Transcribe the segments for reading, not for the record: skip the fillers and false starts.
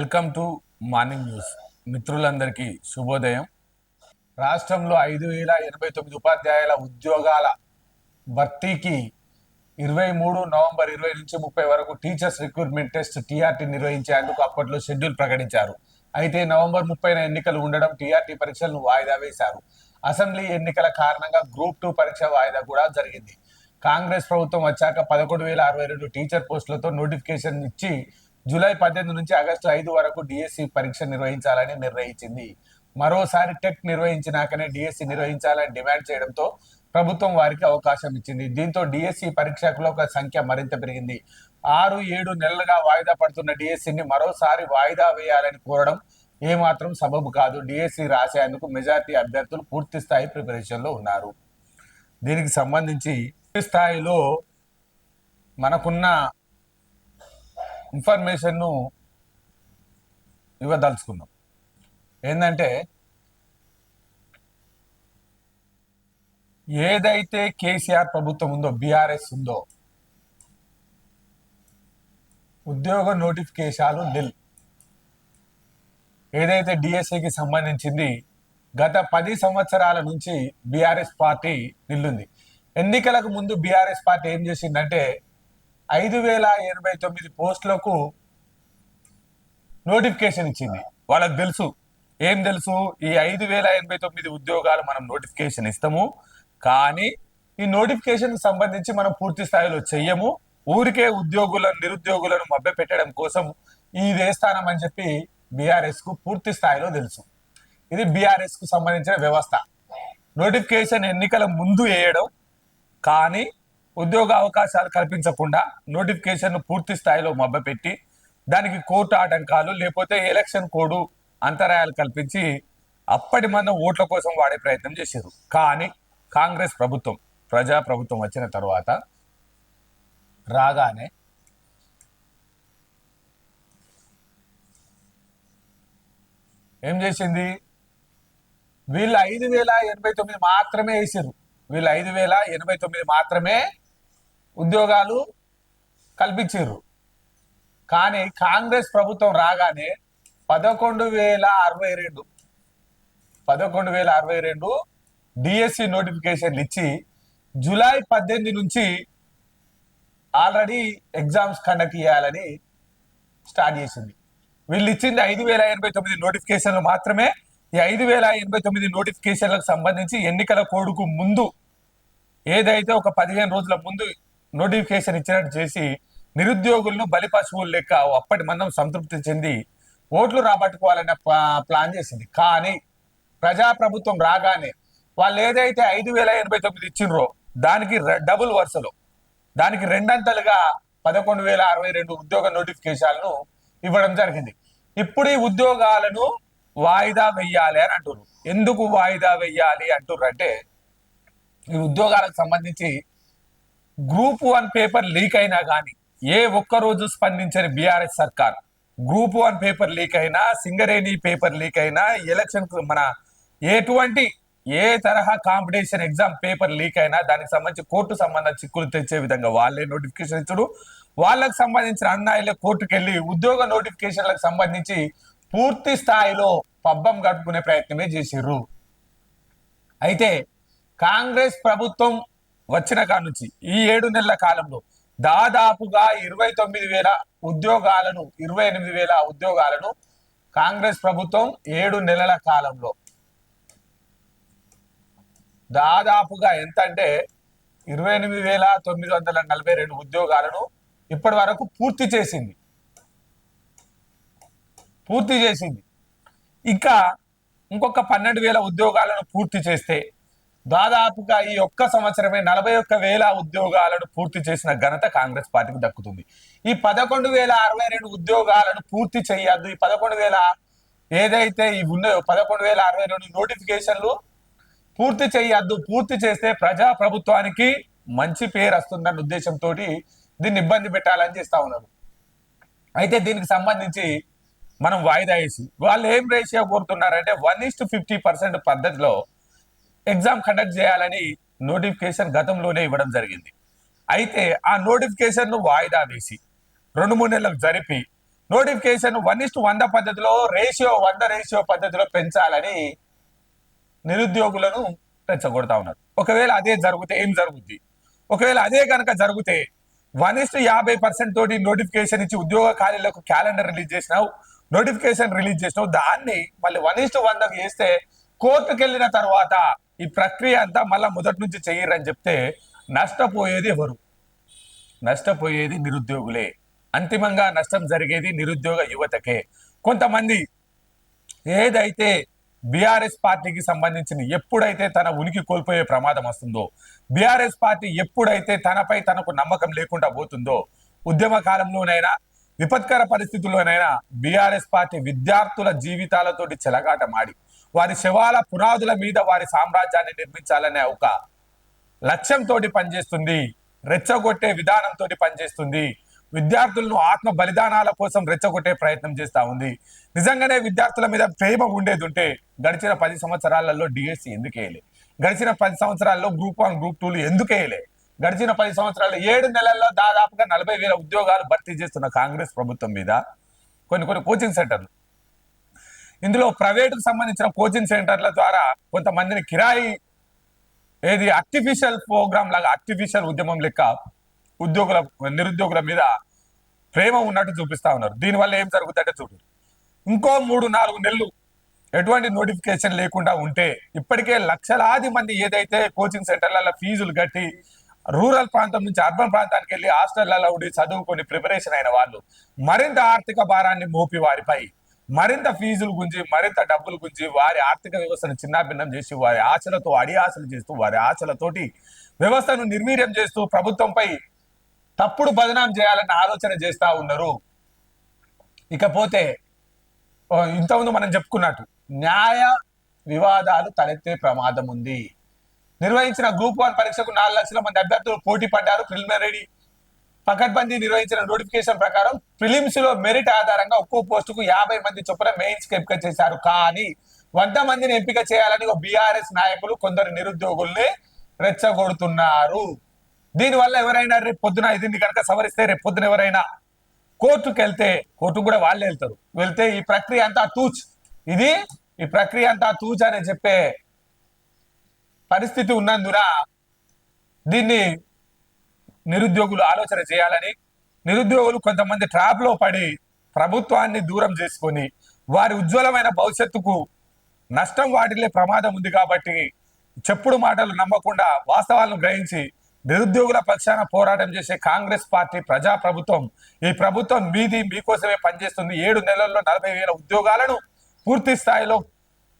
Welcome to morning news. మిత్రులందరికీ శుభోదయం. రాష్ట్రంలో 5,089 ఉపాధ్యాయుల ఉద్యోగాల భర్తీకి 23 నవంబర్ 20 నుంచి 30 వరకు టీచర్స్ రిక్రూట్మెంట్ టెస్ట్ టీఆర్టీ నిర్వహించేందుకు అప్పట్లో షెడ్యూల్ ప్రకటించారు. అయితే నవంబర్ 30న ఎన్నికలు ఉండడం టీఆర్టీ పరీక్షలను వాయిదా వేశారు. అసెంబ్లీ ఎన్నికల కారణంగా గ్రూప్ 2 పరీక్ష వాయిదా కూడా జరిగింది. కాంగ్రెస్ ప్రభుత్వం వచ్చాక 11,062 టీచర్ పోస్టులతో నోటిఫికేషన్ ఇచ్చి జూలై 18 నుంచి ఆగస్టు 5 వరకు డిఎస్సి పరీక్ష నిర్వహించాలని నిర్ణయించింది. మరోసారి టెట్ నిర్వహించినాకనే డిఎస్సి నిర్వహించాలని డిమాండ్ చేయడంతో ప్రభుత్వం వారికి అవకాశం ఇచ్చింది. దీంతో డిఎస్సి పరీక్షకుల సంఖ్య మరింత పెరిగింది. 6-7 నెలలుగా వాయిదా పడుతున్న డిఎస్సిని మరోసారి వాయిదా వేయాలని కోరడం ఏమాత్రం సబబు కాదు. డిఎస్సి రాసేందుకు మెజార్టీ అభ్యర్థులు పూర్తి స్థాయి ప్రిపరేషన్లో ఉన్నారు. దీనికి సంబంధించి స్థాయిలో మనకున్న ఇన్ఫర్మేషన్ను ఇవ్వదలుచుకున్నాం. ఏంటంటే, ఏదైతే కేసీఆర్ ప్రభుత్వం ఉందో, బీఆర్ఎస్ ఉందో, ఉద్యోగ నోటిఫికేషన్లు నిల్. ఏదైతే డిఎస్సికి సంబంధించింది గత 10 సంవత్సరాల నుంచి బీఆర్ఎస్ పార్టీ నిల్లుంది. ఎన్నికలకు ముందు బీఆర్ఎస్ పార్టీ ఏం చేసిందంటే 5,089 పోస్టులకు నోటిఫికేషన్ ఇచ్చింది. వాళ్ళకి తెలుసు, ఏం తెలుసు, ఈ 5,089 ఉద్యోగాలు మనం నోటిఫికేషన్ ఇస్తాము, కానీ ఈ నోటిఫికేషన్ సంబంధించి మనం పూర్తి స్థాయిలో చెయ్యము, ఊరికే నిరుద్యోగులను మభ్యపెట్టడం కోసం ఈ వేస్తానం అని చెప్పి బీఆర్ఎస్ కు పూర్తి స్థాయిలో తెలుసు. ఇది బీఆర్ఎస్ కు సంబంధించిన వ్యవస్థ. నోటిఫికేషన్ ఎన్నికల ముందు వేయడం, కానీ ఉద్యోగ అవకాశాలు కల్పించకుండా నోటిఫికేషన్ పూర్తి స్థాయిలో మభ్యపెట్టి దానికి కోర్టు ఆటంకాలు లేకపోతే ఎలక్షన్ కోడ్ అంతరాయాలు కల్పించి అప్పటి మనం ఓట్ల కోసం వాడే ప్రయత్నం చేశారు. కానీ కాంగ్రెస్ ప్రభుత్వం, ప్రజా ప్రభుత్వం వచ్చిన తర్వాత రాగానే ఏం చేసింది, వీళ్ళు 5,089 మాత్రమే వేసారు. వీళ్ళు 5,089 మాత్రమే ఉద్యోగాలు కల్పించారు. కానీ కాంగ్రెస్ ప్రభుత్వం రాగానే 11,062 డిఎస్సి నోటిఫికేషన్లు ఇచ్చి జూలై 18 నుంచి ఆల్రెడీ ఎగ్జామ్స్ కండక్ట్ చేయాలని స్టార్ట్ చేసింది. వీళ్ళు ఇచ్చింది 5,089 నోటిఫికేషన్లు మాత్రమే. ఈ 5,089 నోటిఫికేషన్లకు సంబంధించి ఎన్నికల కోడ్కు ముందు ఏదైతే ఒక 15 రోజుల ముందు నోటిఫికేషన్ ఇచ్చినట్టు చేసి నిరుద్యోగులను బలిపశువులు లెక్క అప్పటి మనం సంతృప్తి చెంది ఓట్లు రాబట్టుకోవాలనే ప్లాన్ చేసింది. కానీ ప్రజాప్రభుత్వం రాగానే వాళ్ళు ఏదైతే 5,089 ఇచ్చినరో దానికి డబుల్ వరుసలో, దానికి రెండంతలుగా 11,062 ఉద్యోగ నోటిఫికేషన్లను ఇవ్వడం జరిగింది. ఇప్పుడు ఈ ఉద్యోగాలను వాయిదా వెయ్యాలి అని అంటున్నారు. ఎందుకు వాయిదా వెయ్యాలి అంటున్నారు అంటే, ఈ ఉద్యోగాలకు సంబంధించి గ్రూప్ 1 పేపర్ లీక్ అయినా కానీ ఏ ఒక్కరోజు స్పందించని బీఆర్ఎస్ సర్కార్, గ్రూప్ 1 పేపర్ లీక్ అయినా, సింగరేణి పేపర్ లీక్ అయినా, ఎలక్షన్ మన ఏ తరహా కాంపిటీషన్ ఎగ్జామ్ పేపర్ లీక్ అయినా దానికి సంబంధించి కోర్టు సంబంధ చిక్కులు తెచ్చే విధంగా వాళ్ళే నోటిఫికేషన్ ఇచ్చుడు, వాళ్ళకు సంబంధించిన అన్నాయిలే కోర్టుకు వెళ్ళి ఉద్యోగ నోటిఫికేషన్లకు సంబంధించి పూర్తి స్థాయిలో పబ్బం గడుపుకునే ప్రయత్నమే చేసిర్రు. అయితే కాంగ్రెస్ ప్రభుత్వం వచ్చిన కాడ నుంచి ఈ 7 నెలల కాలంలో దాదాపుగా 29,000 ఉద్యోగాలను, 28,000 ఉద్యోగాలను కాంగ్రెస్ ప్రభుత్వం 7 నెలల కాలంలో దాదాపుగా ఎంత అంటే 28,942 ఉద్యోగాలను ఇప్పటి వరకు పూర్తి చేసింది. ఇంకా ఇంకొక 12,000 ఉద్యోగాలను పూర్తి చేస్తే దాదాపుగా ఈ ఒక్క సంవత్సరమే 41,000 ఉద్యోగాలను పూర్తి చేసిన ఘనత కాంగ్రెస్ పార్టీకి దక్కుతుంది. ఈ 11,062 ఉద్యోగాలను పూర్తి చేయొద్దు, ఈ 11,000 ఏదైతే ఇవి ఉన్నాయో 11,062 నోటిఫికేషన్లు పూర్తి చేయొద్దు, పూర్తి చేస్తే ప్రజా ప్రభుత్వానికి మంచి పేరు వస్తుందన్న ఉద్దేశంతో దీన్ని ఇబ్బంది పెట్టాలని చేస్తా ఉన్నారు. అయితే దీనికి సంబంధించి మనం వాయిదా వేసి వాళ్ళు ఏం రేషియో కోరుతున్నారంటే 1:50% పద్ధతిలో ఎగ్జామ్ కండక్ట్ చేయాలని నోటిఫికేషన్ గతంలోనే ఇవ్వడం జరిగింది. అయితే ఆ నోటిఫికేషన్ ను వాయిదా వేసి 2-3 నెలలకు జరిపి నోటిఫికేషన్ 1:100 పద్ధతిలో రేషియో 100 పద్ధతిలో పెంచాలని నిరుద్యోగులను రెచ్చగొడతా ఉన్నారు. ఒకవేళ అదే జరిగితే ఏం జరుగుద్ది? ఒకవేళ అదే కనుక జరిగితే 1:50% తోటి నోటిఫికేషన్ ఇచ్చి ఉద్యోగ ఖాళీలకు క్యాలెండర్ రిలీజ్ చేసినావు, నోటిఫికేషన్ రిలీజ్ చేసినావు, దాన్ని మళ్ళీ 1:100 చేస్తే కోర్టుకు వెళ్ళిన తర్వాత ఈ ప్రక్రియ అంతా మళ్ళా మొదటి నుంచి చెయ్యరని చెప్తే నష్టపోయేది ఎవరు? నష్టపోయేది నిరుద్యోగులే. అంతిమంగా నష్టం జరిగేది నిరుద్యోగ యువతకే. కొంతమంది ఏదైతే బీఆర్ఎస్ పార్టీకి సంబంధించిన ఎప్పుడైతే తన ఉనికి కోల్పోయే ప్రమాదం వస్తుందో, బీఆర్ఎస్ పార్టీ ఎప్పుడైతే తనపై తనకు నమ్మకం లేకుండా పోతుందో, ఉద్యమ కాలంలోనైనా విపత్కర పరిస్థితుల్లోనైనా బీఆర్ఎస్ పార్టీ విద్యార్థుల జీవితాలతోటి చెలగాటమాడి వారి శవాల పునాదుల మీద వారి సామ్రాజ్యాన్ని నిర్మించాలనే ఒక లక్ష్యంతో పనిచేస్తుంది, రెచ్చగొట్టే విధానంతో పనిచేస్తుంది, విద్యార్థులను ఆత్మ బలిదానాల కోసం రెచ్చగొట్టే ప్రయత్నం చేస్తా ఉంది. నిజంగానే విద్యార్థుల మీద ప్రేమ ఉండేది ఉంటే గడిచిన 10 సంవత్సరాలలో డిఎస్సి ఎందుకు వేయలే? గడిచిన 10 సంవత్సరాల్లో గ్రూప్ 1 గ్రూప్ 2లు ఎందుకు వేయలే? గడిచిన 10 సంవత్సరాల్లో 7 నెలల్లో దాదాపుగా 40,000 ఉద్యోగాలు భర్తీ చేస్తున్న కాంగ్రెస్ ప్రభుత్వం మీద కొన్ని కోచింగ్ సెంటర్లు, ఇందులో ప్రైవేటుకు సంబంధించిన కోచింగ్ సెంటర్ల ద్వారా కొంతమందిని కిరాయి ఏది ఆర్టిఫిషియల్ ప్రోగ్రామ్ లాగా ఆర్టిఫిషియల్ ఉద్యమం లెక్క నిరుద్యోగుల మీద ప్రేమ ఉన్నట్టు చూపిస్తా ఉన్నారు. దీనివల్ల ఏం జరుగుతుందంటే చూడు, ఇంకో 3-4 నెలలు ఎటువంటి నోటిఫికేషన్ లేకుండా ఉంటే ఇప్పటికే లక్షలాది మంది ఏదైతే కోచింగ్ సెంటర్లలో ఫీజులు కట్టి రూరల్ ప్రాంతం నుంచి అర్బన్ ప్రాంతానికి వెళ్ళి హాస్టళ్లలో ఉండి చదువుకొని ప్రిపరేషన్ అయిన వాళ్ళు మరింత ఆర్థిక భారాన్ని మోపి వారిపై మరింత ఫీజులు గుంజి మరింత డబ్బులు గుంజి వారి ఆర్థిక వ్యవస్థను చిన్నాభిన్నం చేసి వారి ఆశలతో అడియాసలు చేస్తూ వారి ఆశలతోటి వ్యవస్థను నిర్వీర్యం చేస్తూ ప్రభుత్వంపై తప్పుడు బదనాం చేయాలన్న ఆలోచన చేస్తా ఉన్నారు. ఇకపోతే ఇంతకుముందు మనం చెప్పుకున్నట్టు న్యాయ వివాదాలు తలెత్తే ప్రమాదం ఉంది. నిర్వహించిన గ్రూప్ 1 పరీక్షకు 4 లక్షల మంది అభ్యర్థులు పోటీ పడ్డారు. ప్రిలిమినరీ పకడ్బందీ నిర్వహించిన నోటిఫికేషన్ ప్రకారం ప్రిలిమ్స్ లో మెరిట్ ఆధారంగా ఒక్కో పోస్టుకు 50 మంది చొప్పున మెయిన్స్ కి ఎంపిక చేశారు. కానీ 100 మందిని ఎంపిక చేయాలని బీఆర్ఎస్ నాయకులు కొందరు నిరుద్యోగుల్ని రెచ్చగొడుతున్నారు. దీనివల్ల ఎవరైనా రేపు పొద్దున ఇది కనుక సవరిస్తే రేపు పొద్దున ఎవరైనా కోర్టుకు వెళ్తే కోర్టుకు కూడా వాళ్ళే వెళ్తే ఈ ప్రక్రియ అంతా తూచ్ అని చెప్పే పరిస్థితి ఉన్నందున దీన్ని నిరుద్యోగులు ఆలోచన చేయాలని, నిరుద్యోగులు కొంతమంది ట్రాప్ లో పడి ప్రభుత్వాన్ని దూరం చేసుకొని వారి ఉజ్వలమైన భవిష్యత్తుకు నష్టం వాటిల్లే ప్రమాదం ఉంది. కాబట్టి చెప్పుడు మాటలు నమ్మకుండా వాస్తవాలను గ్రహించి నిరుద్యోగుల పక్షాన పోరాటం చేసే కాంగ్రెస్ పార్టీ ప్రజాప్రభుత్వం, ఈ ప్రభుత్వం మీకోసమే పనిచేస్తుంది. 7 నెలల్లో 40,000 ఉద్యోగాలను పూర్తి స్థాయిలో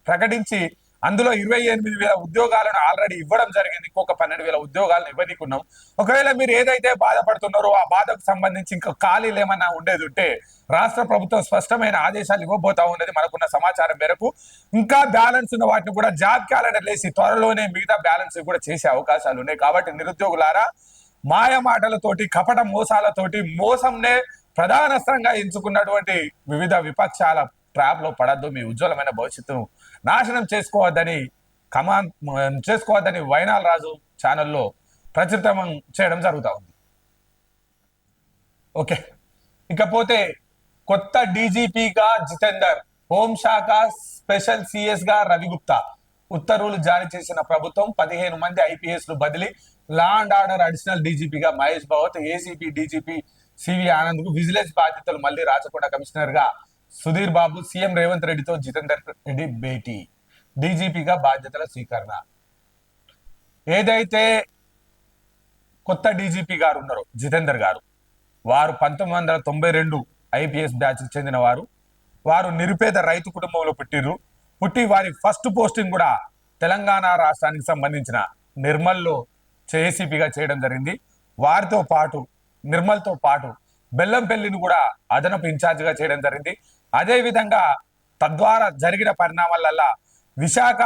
ప్రకటించి అందులో 28,000 ఉద్యోగాలను ఆల్రెడీ ఇవ్వడం జరిగింది. ఇంకొక 12,000 ఉద్యోగాలను ఇవ్వనీకున్నాం. ఒకవేళ మీరు ఏదైతే బాధపడుతున్నారో ఆ బాధకు సంబంధించి ఇంకా ఖాళీలు ఏమన్నా ఉండేది ఉంటే రాష్ట్ర ప్రభుత్వం స్పష్టమైన ఆదేశాలు ఇవ్వబోతా ఉన్నది. మనకున్న సమాచారం మేరకు ఇంకా బ్యాలెన్స్ ఉన్న వాటిని కూడా జాబ్ క్యాలెండర్ లేసి త్వరలోనే మిగతా బ్యాలెన్స్ కూడా చేసే అవకాశాలు ఉన్నాయి. కాబట్టి నిరుద్యోగులారా, మాయ మాటలతోటి కపట మోసాలతోటి మోసంనే ప్రధానస్త్రంగా ఎంచుకున్నటువంటి వివిధ విపక్షాల ట్రాప్ లో పడద్దు. మీ ఉజ్వలమైన భవిష్యత్తును నాశనం చేసుకోవద్దని వైనాల్ రాజు ఛానల్లో ప్రచురితం చేయడం జరుగుతూ ఉంది. ఓకే, ఇకపోతే కొత్త డీజీపీగా జితేందర్, హోంశాఖ స్పెషల్ సిఎస్ గా రవిగుప్తా ఉత్తర్వులు జారీ చేసిన ప్రభుత్వం 15 మంది ఐపీఎస్లు బదిలీ. లా అండ్ ఆర్డర్ అడిషనల్ డీజీపీగా Mahesh Bhagwat, ACP DGP CV Anand కు విజిలెన్స్ బాధ్యతలు మళ్లీ రాచకొండ కమిషనర్ గా సుధీర్ బాబు, సీఎం రేవంత్ రెడ్డితో జితేందర్ రెడ్డి భేటీ, డీజీపీగా బాధ్యతల స్వీకరణ. ఏదైతే కొత్త డీజీపీ గారు ఉన్నారో జితేందర్ గారు, వారు 1992 ఐపీఎస్ బ్యాచ్ చెందిన వారు నిరుపేద రైతు కుటుంబంలో పుట్టి వారి ఫస్ట్ పోస్టింగ్ కూడా తెలంగాణ రాష్ట్రానికి సంబంధించిన నిర్మల్లో ఏసీపీగా చేయడం జరిగింది. వారితో పాటు నిర్మల్తో పాటు బెల్లంపల్లిని కూడా అదనపు ఇన్ఛార్జిగా చేయడం జరిగింది. అదే విధంగా తద్వారా జరిగిన పరిణామాలల్లా విశాఖ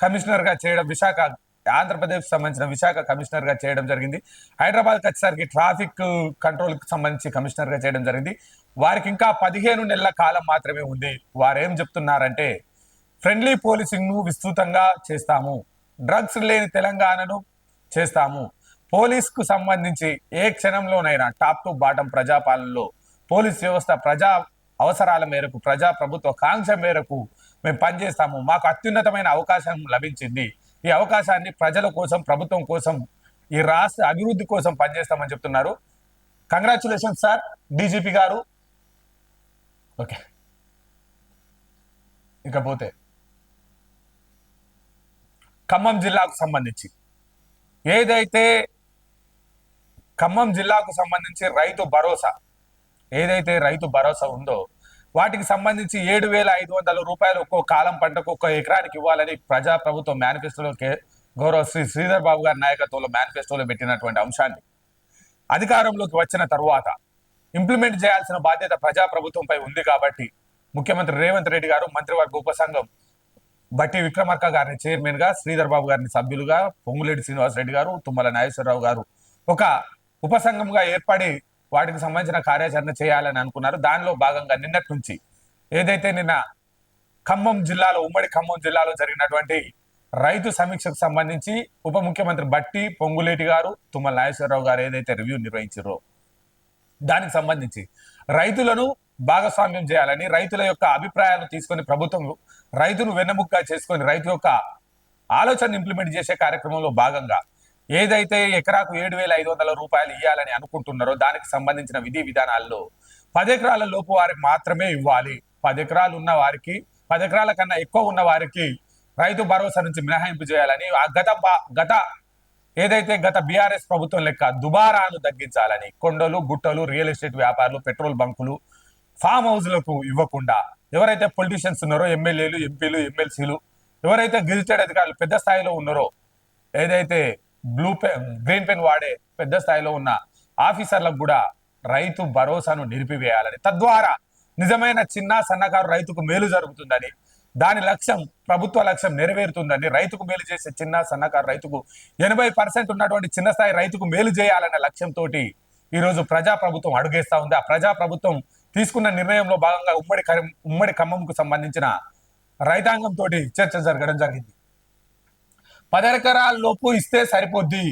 కమిషనర్ గా చేయడం, ఆంధ్రప్రదేశ్ సంబంధించిన విశాఖ కమిషనర్ గా చేయడం జరిగింది. హైదరాబాద్ వచ్చేసరికి ట్రాఫిక్ కంట్రోల్ కి సంబంధించి కమిషనర్ గా చేయడం జరిగింది. వారికి ఇంకా 15 నెలల కాలం మాత్రమే ఉంది. వారు ఏం చెప్తున్నారంటే ఫ్రెండ్లీ పోలీసింగ్ ను విస్తృతంగా చేస్తాము, డ్రగ్స్ లేని తెలంగాణను చేస్తాము, పోలీస్ కు సంబంధించి ఏ క్షణంలోనైనా టాప్ టు బాటం ప్రజాపాలనలో పోలీస్ వ్యవస్థ ప్రజా అవసరాల మేరకు ప్రజా ప్రభుత్వ కాంక్ష మేరకు మేము పనిచేస్తాము. మాకు అత్యున్నతమైన అవకాశం లభించింది. ఈ అవకాశాన్ని ప్రజల కోసం, ప్రభుత్వం కోసం, ఈ రాష్ట్ర అభివృద్ధి కోసం పనిచేస్తామని చెప్తున్నారు. కంగ్రాచులేషన్ సార్ డీజీపీ గారు. ఓకే, ఇకపోతే ఖమ్మం జిల్లాకు సంబంధించి ఏదైతే ఖమ్మం జిల్లాకు సంబంధించి రైతు భరోసా ఉందో వాటికి సంబంధించి 7,500 రూపాయలు ఒక్కో కాలం పంటకు ఒక్కో ఎకరానికి ఇవ్వాలని ప్రజా ప్రభుత్వం మేనిఫెస్టోలో గౌరవ శ్రీ శ్రీధర్ బాబు గారి నాయకత్వంలో మేనిఫెస్టోలో పెట్టినటువంటి అంశాన్ని అధికారంలోకి వచ్చిన తరువాత ఇంప్లిమెంట్ చేయాల్సిన బాధ్యత ప్రజా ప్రభుత్వంపై ఉంది. కాబట్టి ముఖ్యమంత్రి రేవంత్ రెడ్డి గారు మంత్రివర్గ ఉపసంఘం బట్టి విక్రమార్క గారిని చైర్మన్ గా, శ్రీధర్ బాబు గారిని సభ్యులుగా, పొంగులేటి శ్రీనివాసరెడ్డి గారు, తుమ్మల నాగేశ్వరరావు గారు ఒక ఉపసంఘంగా ఏర్పడి వాటికి సంబంధించిన కార్యాచరణ చేయాలని అనుకున్నారు. దానిలో భాగంగా నిన్నటి నుంచి ఏదైతే నిన్న ఉమ్మడి ఖమ్మం జిల్లాలో జరిగినటువంటి రైతు సమీక్షకు సంబంధించి ఉప ముఖ్యమంత్రి బట్టి, పొంగులేటి గారు, తుమ్మల నాగేశ్వరరావు గారు ఏదైతే రివ్యూ నిర్వహించారో దానికి సంబంధించి రైతులను భాగస్వామ్యం చేయాలని, రైతుల యొక్క అభిప్రాయాలను తీసుకొని ప్రభుత్వం రైతును వెన్నెముకగా చేసుకొని రైతు యొక్క ఆలోచన ఇంప్లిమెంట్ చేసే కార్యక్రమంలో భాగంగా ఏదైతే ఎకరాకు 7,500 రూపాయలు ఇవ్వాలని అనుకుంటున్నారో దానికి సంబంధించిన విధి విధానాల్లో 10 ఎకరాల లోపు వారికి మాత్రమే ఇవ్వాలి. 10 ఎకరాలు ఉన్న వారికి, 10 ఎకరాల కన్నా ఎక్కువ ఉన్న వారికి రైతు భరోసా నుంచి మినహాయింపు చేయాలని, గత బీఆర్ఎస్ ప్రభుత్వం లెక్క దుబారాను తగ్గించాలని, కొండలు, గుట్టలు, రియల్ ఎస్టేట్ వ్యాపారులు, పెట్రోల్ బంకులు, ఫామ్ హౌస్లకు ఇవ్వకుండా ఎవరైతే పొలిటీషియన్స్ ఉన్నారో, ఎమ్మెల్యేలు, ఎంపీలు, ఎమ్మెల్సీలు, ఎవరైతే గెజిటెడ్ అధికారులు పెద్ద స్థాయిలో ఉన్నారో, ఏదైతే గ్రీన్ పెన్ వాడే పెద్ద స్థాయిలో ఉన్న ఆఫీసర్లకు కూడా రైతు భరోసాను నిలిపివేయాలని, తద్వారా నిజమైన చిన్న సన్నకారు రైతుకు మేలు జరుగుతుందని, దాని ప్రభుత్వ లక్ష్యం నెరవేరుతుందని, రైతుకు మేలు చేసే చిన్న సన్నకారు రైతుకు 80% ఉన్నటువంటి చిన్న స్థాయి రైతుకు మేలు చేయాలన్న లక్ష్యంతో ఈరోజు ప్రజాప్రభుత్వం అడుగేస్తా ఉంది. ఆ ప్రజాప్రభుత్వం తీసుకున్న నిర్ణయంలో భాగంగా ఉమ్మడి ఖమ్మంకు సంబంధించిన రైతాంగంతో చర్చ జరగడం జరిగింది. 10 ఎకరాల లోపు ఇస్తే సరిపోద్ది.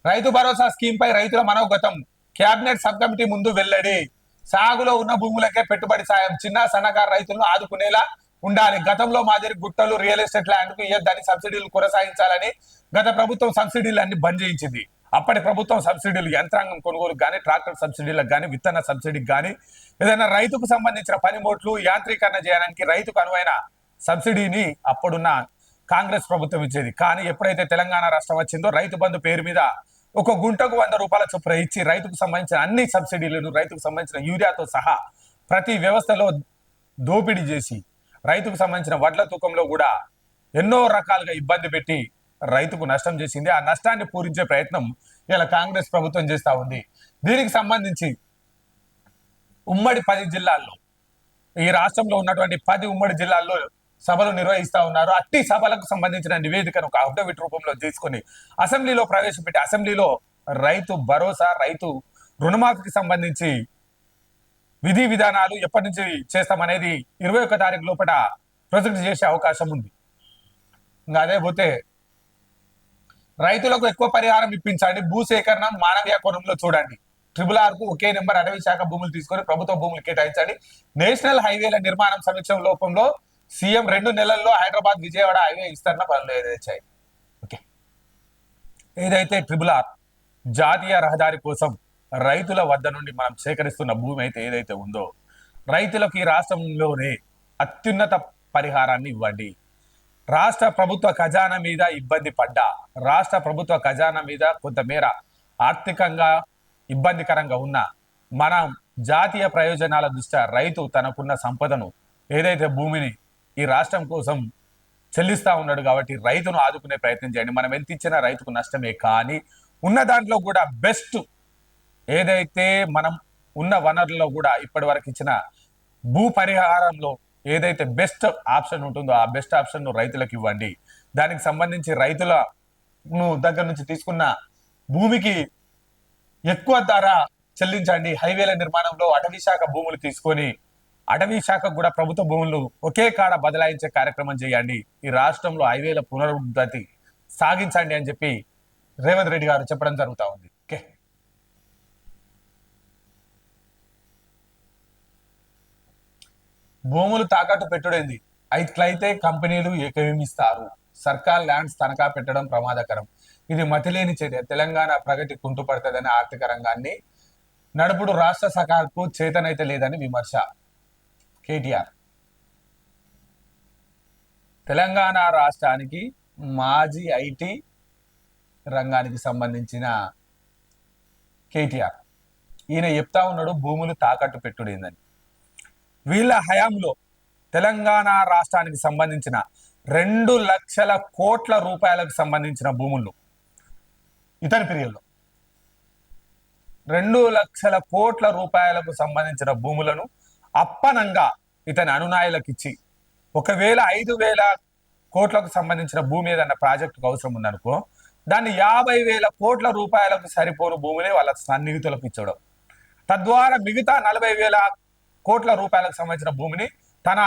రైతు భరోసా స్కీమ్ పై రైతుల మనోగతం కేబినెట్ సబ్ కమిటీ ముందు వెల్లడి. సాగులో ఉన్న భూములకే పెట్టుబడి సాయం చిన్న సన్నకారు రైతులను ఆదుకునేలా ఉండాలి. గతంలో మాదిరి గుట్టలు, రియల్ ఎస్టేట్ ల్యాండ్కు ఇయ్యొద్దని సబ్సిడీలు కొనసాగించాలని గత ప్రభుత్వం సబ్సిడీలన్నీ బంద్ చేయించింది. అప్పటి ప్రభుత్వం సబ్సిడీలు యంత్రాంగం కొనుగోలుకు కానీ, ట్రాక్టర్ సబ్సిడీలకు కానీ, విత్తన సబ్సిడీకి కానీ, ఏదైనా రైతుకు సంబంధించిన పనిముట్లు యాంత్రీకరణ చేయడానికి రైతుకు అనువైన సబ్సిడీని అప్పుడున్న కాంగ్రెస్ ప్రభుత్వం ఇచ్చేది. కానీ ఎప్పుడైతే తెలంగాణ రాష్ట్రం వచ్చిందో రైతు బంధు పేరు మీద ఒక గుంటకు 100 రూపాయల చొప్పున ఇచ్చి రైతుకు సంబంధించిన అన్ని సబ్సిడీలను, రైతుకు సంబంధించిన యూరియాతో సహా ప్రతి వ్యవస్థలో దోపిడీ చేసి రైతుకు సంబంధించిన వడ్ల తూకంలో కూడా ఎన్నో రకాలుగా ఇబ్బంది పెట్టి రైతుకు నష్టం చేసింది. ఆ నష్టాన్ని పూరించే ప్రయత్నం ఇలా కాంగ్రెస్ ప్రభుత్వం చేస్తా ఉంది. దీనికి సంబంధించి ఉమ్మడి 10 జిల్లాల్లో, ఈ రాష్ట్రంలో ఉన్నటువంటి 10 ఉమ్మడి జిల్లాల్లో సభలు నిర్వహిస్తా ఉన్నారు. అట్టి సభలకు సంబంధించిన నివేదికను ఒక అఫిడవిట్ రూపంలో తీసుకొని అసెంబ్లీలో ప్రవేశపెట్టి అసెంబ్లీలో రైతు భరోసా, రైతు రుణమాఫీకి సంబంధించి విధి విధానాలు ఎప్పటి నుంచి చేస్తామనేది 21 తారీఖు లోపల ప్రొజెక్ట్ చేసే అవకాశం ఉంది. ఇంకా అదే పోతే రైతులకు ఎక్కువ పరిహారం ఇప్పించండి, భూసేకరణ మానవీయ కోణంలో చూడండి, RRR కు ఒకే నెంబర్ అటవీ శాఖ భూములు తీసుకొని ప్రభుత్వ భూములు కేటాయించండి, నేషనల్ హైవేల నిర్మాణం సమీక్ష లోపంలో సీఎం 2 నెలల్లో హైదరాబాద్ విజయవాడ హైవే విస్తరణ పనులు ఏదైతే ఓకే ఏదైతే RRR జాతీయ రహదారి కోసం రైతుల వద్ద నుండి మనం సేకరిస్తున్న భూమి అయితే ఏదైతే ఉందో రైతులకు ఈ రాష్ట్రంలోనే అత్యున్నత పరిహారాన్ని ఇవ్వండి. రాష్ట్ర ప్రభుత్వ ఖజానా మీద ఇబ్బంది పడ్డా, రాష్ట్ర ప్రభుత్వ ఖజానా మీద కొంతమేర ఆర్థికంగా ఇబ్బందికరంగా ఉన్న మనం జాతీయ ప్రయోజనాల దృష్ట్యా రైతు తనకున్న సంపదను ఏదైతే భూమిని ఈ రాష్ట్రం కోసం చెల్లిస్తా ఉన్నాడు కాబట్టి రైతును ఆదుకునే ప్రయత్నం చేయండి. మనం ఎంత ఇచ్చినా రైతుకు నష్టమే, కానీ ఉన్న దాంట్లో కూడా బెస్ట్ ఏదైతే మనం ఉన్న వనరుల్లో కూడా ఇప్పటి వరకు ఇచ్చిన భూ పరిహారంలో ఏదైతే బెస్ట్ ఆప్షన్ ఉంటుందో ఆ బెస్ట్ ఆప్షన్ ను రైతులకు ఇవ్వండి. దానికి సంబంధించి రైతులను దగ్గర నుంచి తీసుకున్న భూమికి ఎక్కువ ధర చెల్లించండి. హైవేల నిర్మాణంలో అటవీ శాఖ భూములు తీసుకొని అటవీ శాఖకు కూడా ప్రభుత్వ భూములు ఒకే కాడ బదలాయించే కార్యక్రమం చేయండి. ఈ రాష్ట్రంలో హైవేల పునరుద్ధతి సాగించండి అని చెప్పి రేవంత్ రెడ్డి గారు చెప్పడం జరుగుతూ ఉంది. ఓకే. భూములు తాకట్టు పెట్టుడైంది. ఇట్లయితే కంపెనీలు ఏకీమిస్తారు. సర్కార్ ల్యాండ్స్ తనఖా పెట్టడం ప్రమాదకరం. ఇది మతిలేని చర్య. తెలంగాణ ప్రగతి కుంటుపడుతుందని ఆర్థిక రంగాన్ని నడుపుడు రాష్ట్ర సర్కార్కు చేతనైతే లేదని విమర్శ. కేటీఆర్ తెలంగాణ రాష్ట్రానికి మాజీ ఐటీ రంగానికి సంబంధించిన కేటీఆర్ ఈయన చెప్తా ఉన్నాడు భూములు తాకట్టు పెట్టుడైందని. వీళ్ళ హయాంలో తెలంగాణ రాష్ట్రానికి సంబంధించిన 2,00,000 కోట్ల రూపాయలకు సంబంధించిన భూములు ఇతని పీరియడ్లో 2,00,000 కోట్ల రూపాయలకు సంబంధించిన భూములను అప్పనంగా ఇతని అనునాయులకు ఇచ్చి, ఒకవేళ 5,000 కోట్లకు సంబంధించిన భూమి ఏదన్నా ప్రాజెక్టుకు అవసరం ఉందనుకో, దాన్ని 50,000 కోట్ల రూపాయలకు సరిపోను భూమిని వాళ్ళ సన్నిహితులకు ఇచ్చడం, తద్వారా మిగతా 40,000 కోట్ల రూపాయలకు సంబంధించిన భూమిని తన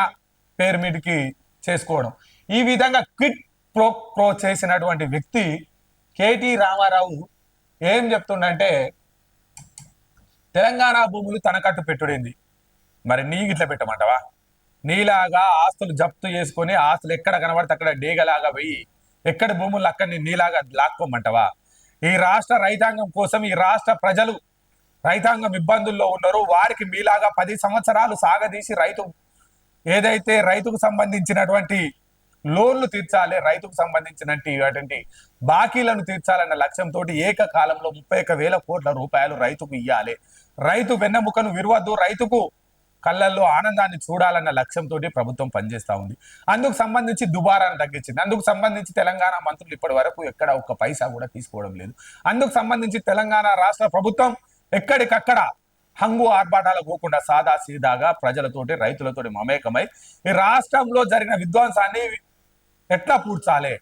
పేరు మీదకి చేసుకోవడం. ఈ విధంగా క్విట్ ప్రో క్రో చేసినటువంటి వ్యక్తి కేటీ రామారావు ఏం చెప్తుండంటే, తెలంగాణ భూములు తనకట్టు పెట్టుడైంది. మరి నీ గిట్ల పెట్టమంటావా? నీలాగా ఆస్తులు జప్తు చేసుకొని ఆస్తులు ఎక్కడ కనబడితే అక్కడ డేగలాగా వెయ్యి, ఎక్కడ భూములు అక్కడిని నీలాగా లాక్కోమంటావా? ఈ రాష్ట్ర రైతాంగం కోసం ఈ రాష్ట్ర ప్రజలు రైతాంగం ఇబ్బందుల్లో ఉన్నారు. వారికి మీలాగా 10 సంవత్సరాలు సాగదీసి ఏదైతే రైతుకు సంబంధించినటువంటి లోన్లు తీర్చాలి, రైతుకు సంబంధించినటువంటి బాకీలను తీర్చాలన్న లక్ష్యంతో ఏకకాలంలో 31,000 కోట్ల రూపాయలు రైతుకు ఇవ్వాలి. రైతు వెన్నెముకను విరవద్దు, రైతుకు కళ్ళల్లో ఆనందాన్ని చూడాలన్న లక్ష్యంతో ప్రభుత్వం పనిచేస్తూ ఉంది. అందుకు సంబంధించి దుబారాన్ని తగ్గించింది. అందుకు సంబంధించి తెలంగాణ మంత్రులు ఇప్పటి వరకు ఎక్కడ ఒక్క పైసా కూడా తీసుకోవడం లేదు. అందుకు సంబంధించి తెలంగాణ రాష్ట్ర ప్రభుత్వం ఎక్కడికక్కడ హంగు ఆర్భాటాలు పోకుండా సాదా సీదాగా ప్రజలతోటి రైతులతోటి మమేకమై ఈ రాష్ట్రంలో జరిగిన విధ్వంసాన్ని ఎట్లా పూడ్చాలి,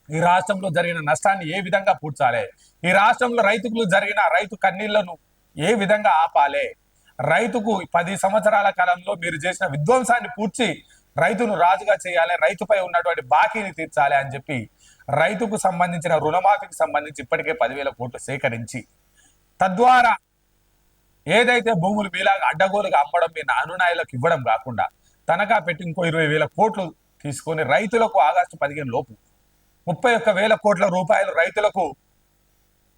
ఈ రాష్ట్రంలో జరిగిన నష్టాన్ని ఏ విధంగా పూడ్చాలి, ఈ రాష్ట్రంలో రైతుకు జరిగిన రైతు కన్నీళ్లను ఏ విధంగా ఆపాలి, రైతుకు 10 సంవత్సరాల కాలంలో మీరు చేసిన విధ్వంసాన్ని పూడ్చి రైతును రాజుగా చేయాలి, రైతుపై ఉన్నటువంటి బాకీని తీర్చాలి అని చెప్పి రైతుకు సంబంధించిన రుణమాఫీకి సంబంధించి ఇప్పటికే 10,000 కోట్లు సేకరించి, తద్వారా ఏదైతే భూములు మీలాగా అడ్డగోలుగా అమ్మడం మీ అనునాయులకు ఇవ్వడం కాకుండా తనఖా పెట్టి ఇంకో 20,000 కోట్లు తీసుకొని రైతులకు ఆగస్టు 15 లోపు 31,000 కోట్ల రూపాయలు రైతులకు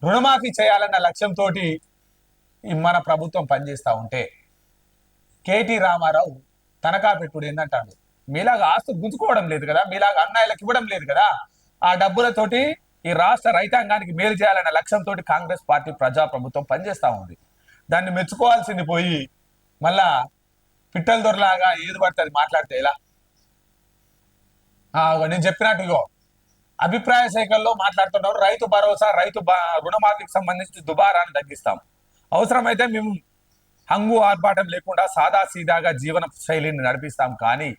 రుణమాఫీ చేయాలన్న లక్ష్యంతో మన ప్రభుత్వం పనిచేస్తూ ఉంటే కేటీ రామారావు తనఖా పెట్టుడు ఏందంటాడు. మీలాగా ఆస్తు గుంజుకోవడం లేదు కదా, మీలాగా అన్నాయిలకు ఇవ్వడం లేదు కదా, ఆ డబ్బులతోటి ఈ రాష్ట్ర రైతాంగానికి మేలు చేయాలన్న లక్ష్యంతో కాంగ్రెస్ పార్టీ ప్రభుత్వం పనిచేస్తూ ఉంది. దాన్ని మెచ్చుకోవాల్సింది పోయి మళ్ళా పిట్టల దొరలాగా ఏది పడుతుంది మాట్లాడితే ఎలా? నేను చెప్పినట్టు ఇగో అభిప్రాయ సేకరణలో మాట్లాడుతున్నారు. రైతు భరోసా, రుణమాఫీకి సంబంధించి దుబారాన్ని తగ్గిస్తాం, అవసరమైతే మేము హంగు ఆర్భాటం లేకుండా సాదా సీదాగా జీవన శైలిని నడిపిస్తాం, కానీ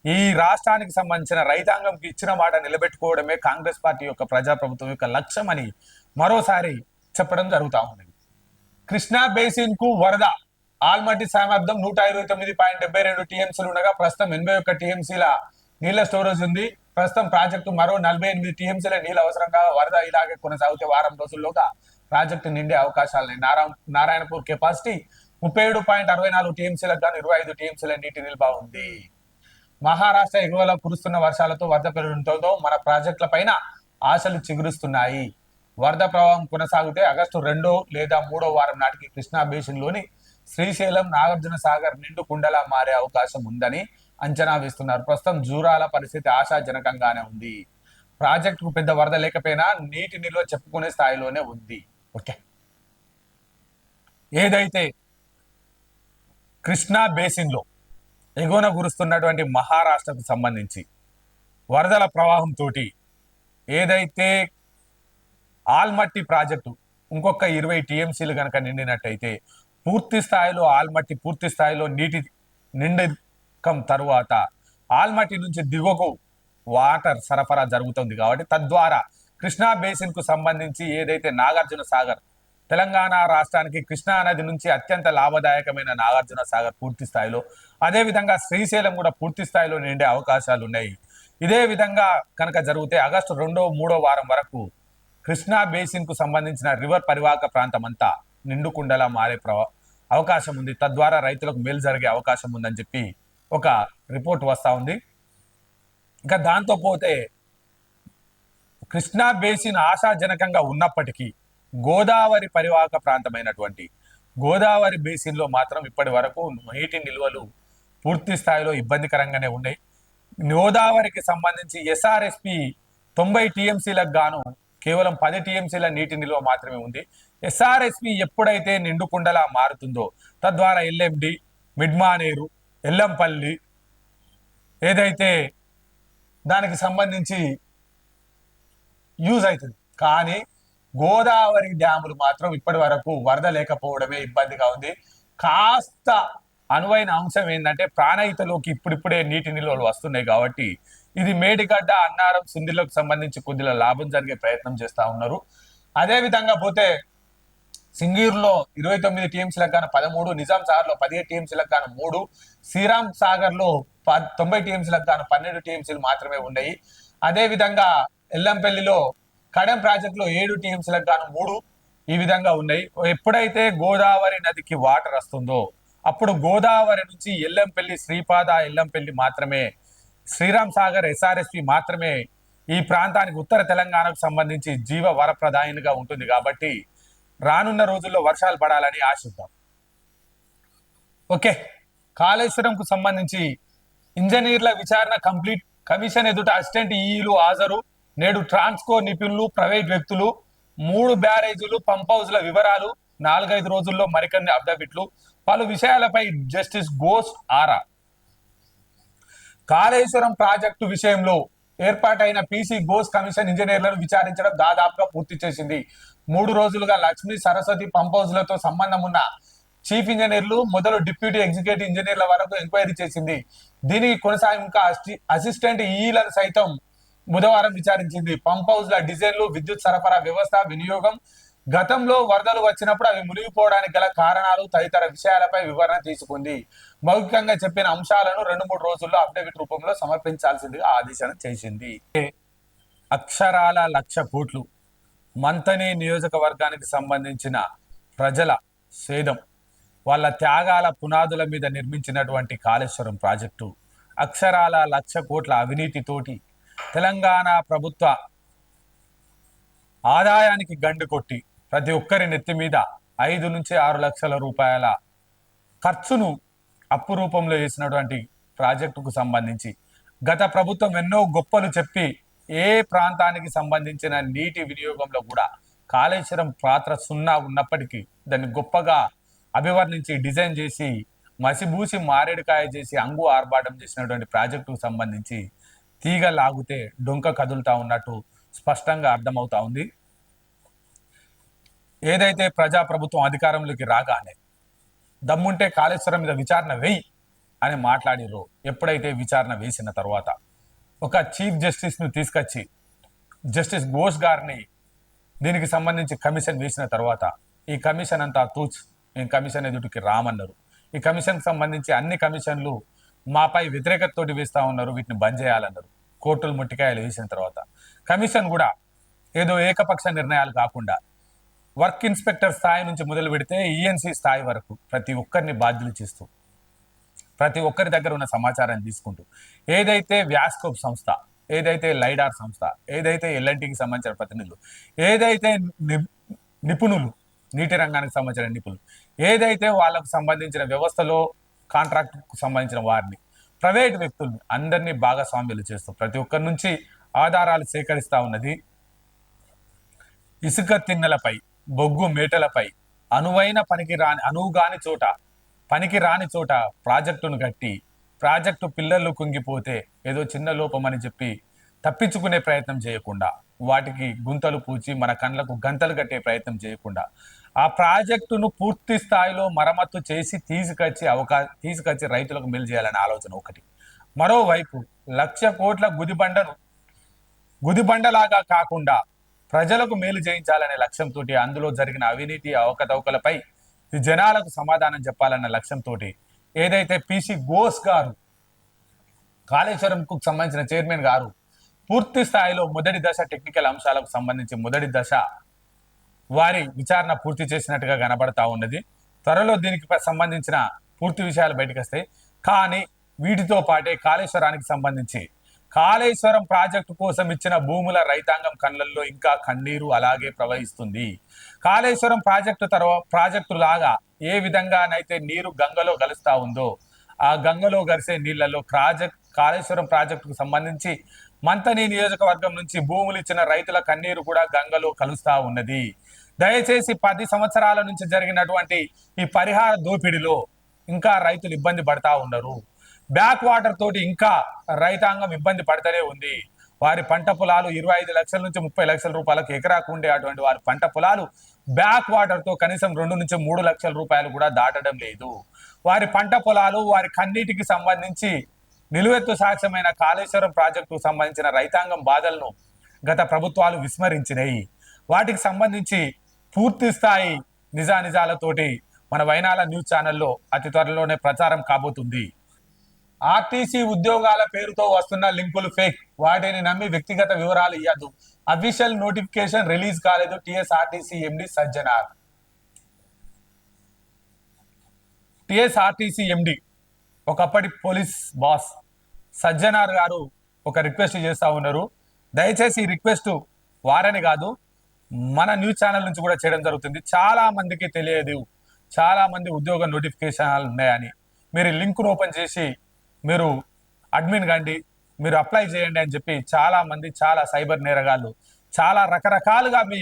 ఈ రాష్ట్రానికి సంబంధించిన రైతాంగంకి ఇచ్చిన మాట నిలబెట్టుకోవడమే కాంగ్రెస్ పార్టీ యొక్క ప్రజాప్రభుత్వం యొక్క లక్ష్యం అని మరోసారి చెప్పడం జరుగుతూ ఉంది. కృష్ణా బేసిన్ కు వరద, ఆల్మట్టి సామర్థ్యం 129.72 టీఎంసీలు ఉండగా ప్రస్తుతం 81 టీఎంసీల నీళ్ల స్టోరేజ్ ఉంది. ప్రస్తుతం ప్రాజెక్టు మరో 48 టీఎంసీల నీళ్ళు అవసరంగా వరద ఇలాగే కొనసాగితే వారం రోజుల్లోగా ప్రాజెక్టు నిండే అవకాశాలున్నాయి. నారాయణపూర్ కెపాసిటీ 37.64 టీఎంసీలకు గాను 25 టీఎంసీల నీటి నిల్వ ఉంది. మహారాష్ట్ర ఎగువలో కురుస్తున్న వర్షాలతో వరద పెరగడంతో మన ప్రాజెక్టుల పైన ఆశలు చిగురుస్తున్నాయి. వరద ప్రవాహం కొనసాగితే ఆగస్టు 2 లేదా 3వ వారం నాటికి కృష్ణా బేసిన్ లోని శ్రీశైలం, నాగార్జున సాగర్ నిండు కుండలా మారే అవకాశం ఉందని అంచనా వేస్తున్నారు. ప్రస్తుతం జూరాల పరిస్థితి ఆశాజనకంగానే ఉంది. ప్రాజెక్టుకు పెద్ద వరద లేకపోయినా నీటి నిల్వ చెప్పుకునే స్థాయిలోనే ఉంది. ఓకే, ఏదైతే కృష్ణా బేసిన్ లో ఎగువన కురుస్తున్నటువంటి మహారాష్ట్రకు సంబంధించి వరదల ప్రవాహంతో ఏదైతే ఆల్మట్టి ప్రాజెక్టు ఇంకొక 20 టీఎంసీలు కనుక నిండినట్టయితే పూర్తి స్థాయిలో ఆల్మట్టి పూర్తి స్థాయిలో నీటి నిండకం తరువాత ఆల్మట్టి నుంచి దిగువకు వాటర్ సరఫరా జరుగుతుంది. కాబట్టి తద్వారా కృష్ణా బేసిన్ కు సంబంధించి ఏదైతే నాగార్జున సాగర్, తెలంగాణ రాష్ట్రానికి కృష్ణా నది నుంచి అత్యంత లాభదాయకమైన నాగార్జున సాగర్ పూర్తి స్థాయిలో, అదేవిధంగా శ్రీశైలం కూడా పూర్తి స్థాయిలో నిండే అవకాశాలు ఉన్నాయి. ఇదే విధంగా కనుక జరిగితే ఆగస్టు 2వ 3వ వారం వరకు కృష్ణా బేసిన్ కు సంబంధించిన రివర్ పరివాహక ప్రాంతం అంతా నిండుకుండలా మారే అవకాశం ఉంది. తద్వారా రైతులకు మేలు జరిగే అవకాశం ఉందని చెప్పి ఒక రిపోర్ట్ వస్తూ ఉంది. ఇంకా దాంతో పోతే కృష్ణా బేసిన్ ఆశాజనకంగా ఉన్నప్పటికీ గోదావరి పరివాహక ప్రాంతమైనటువంటి గోదావరి బేసిన్లో మాత్రం ఇప్పటి వరకు నీటి నిల్వలు పూర్తి స్థాయిలో ఇబ్బందికరంగానే ఉన్నాయి. గోదావరికి సంబంధించి ఎస్ఆర్ఎస్పి 90 టీఎంసీలకు గాను కేవలం 10 టీఎంసీల నీటి నిల్వ మాత్రమే ఉంది. ఎస్ఆర్ఎస్పి ఎప్పుడైతే నిండుకుండలా మారుతుందో తద్వారా ఎల్ఎండి, మిడ్మానేరు, ఎల్లంపల్లి ఏదైతే దానికి సంబంధించి యూజ్ అవుతుంది. కానీ గోదావరి డ్యాములు మాత్రం ఇప్పటి వరకు వరద లేకపోవడమే ఇబ్బందిగా ఉంది. కాస్త అనువైన అంశం ఏంటంటే ప్రాణహితలోకి ఇప్పుడిప్పుడే నీటి నిల్వలు వస్తున్నాయి కాబట్టి ఇది మేడిగడ్డ, అన్నారం, సుందిలకు సంబంధించి కొద్దిగా లాభం జరిగే ప్రయత్నం చేస్తా ఉన్నారు. అదే విధంగా పోతే సింగూరులో 29 టీఎంసీలకు గాను 13, నిజాం సాగర్ లో 17 టీఎంసీలకు గాను 3, శ్రీరామ్ సాగర్ లో 90 టీఎంసీలకు గాను 12 టీఎంసీలు మాత్రమే ఉన్నాయి. అదే విధంగా ఎల్లంపల్లిలో కడెం ప్రాజెక్టులో 7 టీఎంసీలకు గాను 3 ఈ విధంగా ఉన్నాయి. ఎప్పుడైతే గోదావరి నదికి వాటర్ వస్తుందో అప్పుడు గోదావరి నుంచి ఎల్లంపల్లి, శ్రీపాద, ఎల్లంపల్లి మాత్రమే, శ్రీరామ్ సాగర్, ఎస్ఆర్ఎస్పి మాత్రమే ఈ ప్రాంతానికి ఉత్తర తెలంగాణకు సంబంధించి జీవ వరప్రదాయినిగా ఉంటుంది. కాబట్టి రానున్న రోజుల్లో వర్షాలు పడాలని ఆశిద్దాం. ఓకే, కాళేశ్వరంకు సంబంధించి ఇంజనీర్ల విచారణ కంప్లీట్. కమిషన్ ఎదుట అసిస్టెంట్ ఈఈలు హాజరు. నేడు ట్రాన్స్కో నిపుణులు, ప్రైవేట్ వ్యక్తులు, 3 బ్యారేజీలు, పంప్ హౌజ్ల వివరాలు, 4-5 రోజుల్లో మరికొన్ని అఫిడవిట్లు. పలు విషయాలపై జస్టిస్ ఘోష్ ఆరా. కాళేశ్వరం ప్రాజెక్టు విషయంలో ఏర్పాటైన పీసీ ఘోష్ కమిషన్ ఇంజనీర్లను విచారించడం దాదాపుగా పూర్తి చేసింది. 3 రోజులుగా లక్ష్మీ, సరస్వతి పంప్ హౌజ్లతో సంబంధం ఉన్న చీఫ్ ఇంజనీర్లు మొదలు డిప్యూటీ ఎగ్జిక్యూటివ్ ఇంజనీర్ల వరకు ఎంక్వైరీ చేసింది. దీనికి కొనసాగింపుగా అసిస్టెంట్ ఈలను సైతం బుధవారం విచారించింది. పంప్ హౌజ్ల డిజైన్లు, విద్యుత్ సరఫరా వ్యవస్థ, వినియోగం, గతంలో వరదలు వచ్చినప్పుడు అవి మునిగిపోవడానికి గల కారణాలు తదితర విషయాలపై వివరణ తీసుకుంది. మౌఖికంగా చెప్పిన అంశాలను 2-3 రోజుల్లో అఫిడవిట్ రూపంలో సమర్పించాల్సిందిగా ఆదేశం చేసింది. అక్షరాల 1,00,000 కోట్లు మంతని నియోజకవర్గానికి సంబంధించిన ప్రజల స్వేదం, వాళ్ళ త్యాగాల పునాదుల మీద నిర్మించినటువంటి కాళేశ్వరం ప్రాజెక్టు అక్షరాల 1,00,000 కోట్ల అవినీతితోటి తెలంగాణ ప్రభుత్వ ఆదాయానికి గండు కొట్టి ప్రతి ఒక్కరి నెత్తి మీద 5 నుంచి 6 లక్షల రూపాయల ఖర్చును అప్పు రూపంలో వేసినటువంటి ప్రాజెక్టుకు సంబంధించి గత ప్రభుత్వం ఎన్నో గొప్పలు చెప్పి ఏ ప్రాంతానికి సంబంధించిన నీటి వినియోగంలో కూడా కాళేశ్వరం పాత్ర సున్నా ఉన్నప్పటికీ దాన్ని గొప్పగా అభివర్ణించి డిజైన్ చేసి మసిబూసి మారేడుకాయ చేసి అంగు ఆర్భాటం చేసినటువంటి ప్రాజెక్టుకు సంబంధించి తీగ లాగితే డొంక కదులుతా ఉన్నట్టు స్పష్టంగా అర్థమవుతా ఉంది. ఏదైతే ప్రజాప్రభుత్వం అధికారంలోకి రాగానే దమ్ముంటే కాళేశ్వరం మీద విచారణ వేయి అని మాట్లాడిర్రు. ఎప్పుడైతే విచారణ వేసిన తర్వాత ఒక చీఫ్ జస్టిస్ను తీసుకొచ్చి జస్టిస్ ఘోష్ గారిని దీనికి సంబంధించి కమిషన్ వేసిన తర్వాత ఈ కమిషన్ అంతా మేము కమిషన్ ఎదుటికి రామన్నారు. ఈ కమిషన్కి సంబంధించి అన్ని కమిషన్లు మాపై వ్యతిరేకతతోటి వేస్తూ ఉన్నారు, వీటిని బంద్ చేయాలన్నారు. కోర్టులు ముట్టికాయలు వేసిన తర్వాత కమిషన్ కూడా ఏదో ఏకపక్ష నిర్ణయాలు కాకుండా వర్క్ ఇన్స్పెక్టర్ స్థాయి నుంచి మొదలు పెడితే ఈఎన్సీ స్థాయి వరకు ప్రతి ఒక్కరిని బాధ్యులు చేస్తూ ప్రతి ఒక్కరి దగ్గర ఉన్న సమాచారాన్ని తీసుకుంటూ ఏదైతే వ్యాస్కోప్ సంస్థ, ఏదైతే లైడార్ సంస్థ, ఏదైతే ఎల్ఎన్టీకి సంబంధించిన ప్రతినిధులు, ఏదైతే నిపుణులు, నీటి రంగానికి సంబంధించిన నిపుణులు, ఏదైతే వాళ్ళకు సంబంధించిన వ్యవస్థలో కాంట్రాక్ట్కు సంబంధించిన వారిని, ప్రైవేట్ వ్యక్తుల్ని అందరినీ భాగస్వామ్యాలు చేస్తూ ప్రతి ఒక్కరి నుంచి ఆధారాలు సేకరిస్తూ ఉన్నది. ఇసుక తిన్నెలపై, బొగ్గు మేటలపై పనికి రాని చోట ప్రాజెక్టును కట్టి ప్రాజెక్టు పిల్లర్లు కుంగిపోతే ఏదో చిన్న లోపమని చెప్పి తప్పించుకునే ప్రయత్నం చేయకుండా, వాటికి గుంతలు పూచి మన కళ్ళకు గంతలు కట్టే ప్రయత్నం చేయకుండా ఆ ప్రాజెక్టును పూర్తి స్థాయిలో మరమ్మత్తు చేసి తీసుకొచ్చి రైతులకు మేలు చేయాలనే ఆలోచన ఒకటి. మరోవైపు 1,00,000 కోట్ల గుదిబండలాగా కాకుండా ప్రజలకు మేలు చేయించాలనే లక్ష్యంతో అందులో జరిగిన అవినీతి అవకతవకలపై జనాలకు సమాధానం చెప్పాలన్న లక్ష్యంతో ఏదైతే పీసీ ఘోష్ గారు, కాళేశ్వరంకు సంబంధించిన చైర్మన్ గారు పూర్తి స్థాయిలో మొదటి దశ టెక్నికల్ అంశాలకు సంబంధించి మొదటి దశ వారి విచారణ పూర్తి చేసినట్టుగా కనబడతా ఉన్నది. త్వరలో దీనికి సంబంధించిన పూర్తి విషయాలు బయటకు వస్తాయి. కానీ వీటితో పాటే కాళేశ్వరానికి సంబంధించి కాళేశ్వరం ప్రాజెక్టు కోసం ఇచ్చిన భూముల రైతాంగం కళ్ళల్లో ఇంకా కన్నీరు అలాగే ప్రవహిస్తుంది. కాళేశ్వరం ప్రాజెక్టు లాగా ఏ విధంగానైతే నీరు గంగలో కలుస్తా ఉందో ఆ గంగలో గరిసే నీళ్లలో కాళేశ్వరం ప్రాజెక్టుకు సంబంధించి మంతని నియోజకవర్గం నుంచి భూములు ఇచ్చిన రైతుల కన్నీరు కూడా గంగలో కలుస్తా ఉన్నది. దయచేసి 10 సంవత్సరాల నుంచి జరిగినటువంటి ఈ పరిహార దోపిడిలో ఇంకా రైతులు ఇబ్బంది పడతా ఉన్నారు. బ్యాక్ వాటర్ తోటి ఇంకా రైతాంగం ఇబ్బంది పడతనే ఉంది. వారి పంట పొలాలు 25 లక్షల నుంచి 30 లక్షల రూపాయలకు ఎకరాకు ఉండే అటువంటి వారి పంట పొలాలు బ్యాక్ వాటర్ తో కనీసం 2 నుంచి 3 లక్షల రూపాయలు కూడా దాటడం లేదు. వారి పంట పొలాలు వారి కన్నీటికి సంబంధించి నిలువెత్తు సాక్ష్యమైన కాళేశ్వరం ప్రాజెక్టుకు సంబంధించిన రైతాంగం బాధలను గత ప్రభుత్వాలు విస్మరించినాయి. వాటికి సంబంధించి పూర్తి స్థాయి నిజానిజాలతోటి మన వైనాల న్యూస్ ఛానల్లో అతి త్వరలోనే ప్రచారం కాబోతుంది. ఆర్టీసీ ఉద్యోగాల పేరుతో వస్తున్న లింకులు ఫేక్, వాటిని నమ్మి వ్యక్తిగత వివరాలు ఇవ్వద్దు. అఫీషియల్ నోటిఫికేషన్ రిలీజ్ కాలేదు. టీఎస్ఆర్టీసీ ఎండి సజ్జనార్. టీఎస్ఆర్టీసీ ఎండి ఒకప్పటి పోలీస్ బాస్ సజ్జనార్ గారు ఒక రిక్వెస్ట్ చేస్తా ఉన్నారు. దయచేసి ఈ రిక్వెస్ట్ వారని కాదు, మన న్యూస్ ఛానల్ నుంచి కూడా చేయడం జరుగుతుంది. చాలా మందికి తెలియదు, చాలా మంది ఉద్యోగ నోటిఫికేషన్లు ఉన్నాయని. మీరు లింక్ను ఓపెన్ చేసి మీరు అడ్మిన్ కండి, మీరు అప్లై చేయండి అని చెప్పి చాలా మంది, చాలా సైబర్ నేరగాళ్ళు చాలా రకరకాలుగా మీ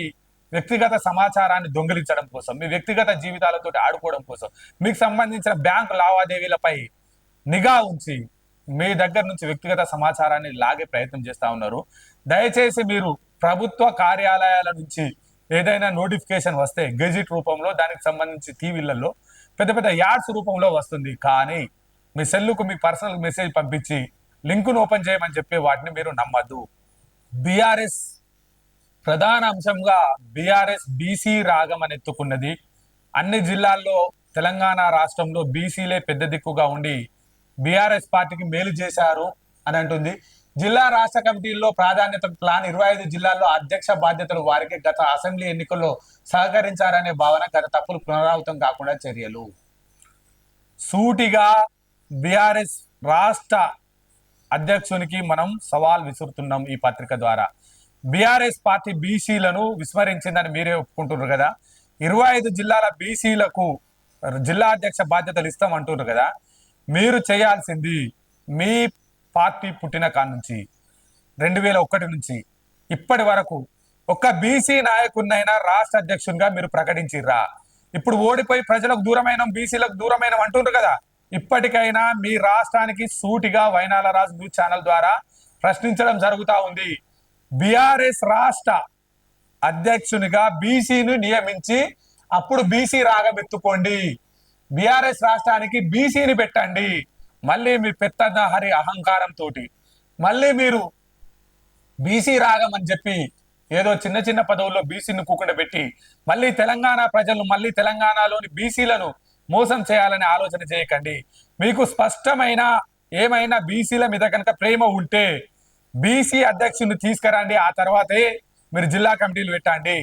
వ్యక్తిగత సమాచారాన్ని దొంగిలించడం కోసం, మీ వ్యక్తిగత జీవితాలతో ఆడుకోవడం కోసం, మీకు సంబంధించిన బ్యాంకు లావాదేవీలపై నిఘా ఉంచి మీ దగ్గర నుంచి వ్యక్తిగత సమాచారాన్ని లాగే ప్రయత్నం చేస్తా ఉన్నారు. దయచేసి మీరు ప్రభుత్వ కార్యాలయాల నుంచి ఏదైనా నోటిఫికేషన్ వస్తే గెజిట్ రూపంలో, దానికి సంబంధించి టీవీలలో పెద్ద పెద్ద యాడ్స్ రూపంలో వస్తుంది. కానీ మీ సెల్లుకు మీ పర్సనల్ మెసేజ్ పంపించి లింకును ఓపెన్ చేయమని చెప్పి వాటిని మీరు నమ్మద్దు. బీఆర్ఎస్ ప్రధాన అంశంగా బీఆర్ఎస్ బీసీ రాగం అని ఎత్తుకున్నది. అన్ని జిల్లాల్లో తెలంగాణ రాష్ట్రంలో బీసీలే పెద్ద దిక్కుగా ఉండి బీఆర్ఎస్ పార్టీకి మేలు చేశారు అని అంటుంది. జిల్లా రాష్ట్ర కమిటీల్లో ప్రాధాన్యత ప్లాన్ 25 జిల్లాల్లో అధ్యక్ష బాధ్యతలు వారికి గత అసెంబ్లీ ఎన్నికల్లో సహకరించారనే భావన, గత తప్పులు పునరావృతం కాకుండా చర్యలు. సూటిగా బీఆర్ఎస్ రాష్ట్ర అధ్యక్షునికి మనం సవాల్ విసురుతున్నాం ఈ పత్రిక ద్వారా. బీఆర్ఎస్ పార్టీ బీసీలను విస్మరించిందని మీరే ఒప్పుకుంటున్నారు కదా. 25 జిల్లాల బీసీలకు జిల్లా అధ్యక్ష బాధ్యతలు ఇస్తామంటున్నారు కదా. మీరు చేయాల్సింది, మీ పార్టీ పుట్టిన కాడ నుంచి 2001 నుంచి ఇప్పటి వరకు ఒక్క బీసీ నాయకుడినైనా రాష్ట్ర అధ్యక్షునిగా మీరు ప్రకటించిర్రా? ఇప్పుడు ఓడిపోయి ప్రజలకు దూరమైన, బీసీలకు దూరమైన అంటున్నారు కదా. ఇప్పటికైనా మీ రాష్ట్రానికి సూటిగా వైనాల రాజ్ న్యూస్ ఛానల్ ద్వారా ప్రశ్నించడం జరుగుతూ ఉంది. బీఆర్ఎస్ రాష్ట్ర అధ్యక్షునిగా బీసీని నియమించి అప్పుడు బీసీ రాగబెత్తుకోండి. బీఆర్ఎస్ రాష్ట్రానికి బీసీని పెట్టండి. మళ్ళీ మీ పెద్ద హరి అహంకారంతో మళ్ళీ మీరు బీసీ రాగం అని చెప్పి ఏదో చిన్న చిన్న పదవుల్లో బీసీని కూకుండబెట్టి మళ్ళీ తెలంగాణ ప్రజలను, మళ్ళీ తెలంగాణలోని బీసీలను మోసం చేయాలని ఆలోచన చేయకండి. మీకు స్పష్టమైన ఏమైనా బీసీల మీద కనుక ప్రేమ ఉంటే బీసీ అధ్యక్షుని తీసుకురండి. ఆ తర్వాతే మీరు జిల్లా కమిటీలు పెట్టండి.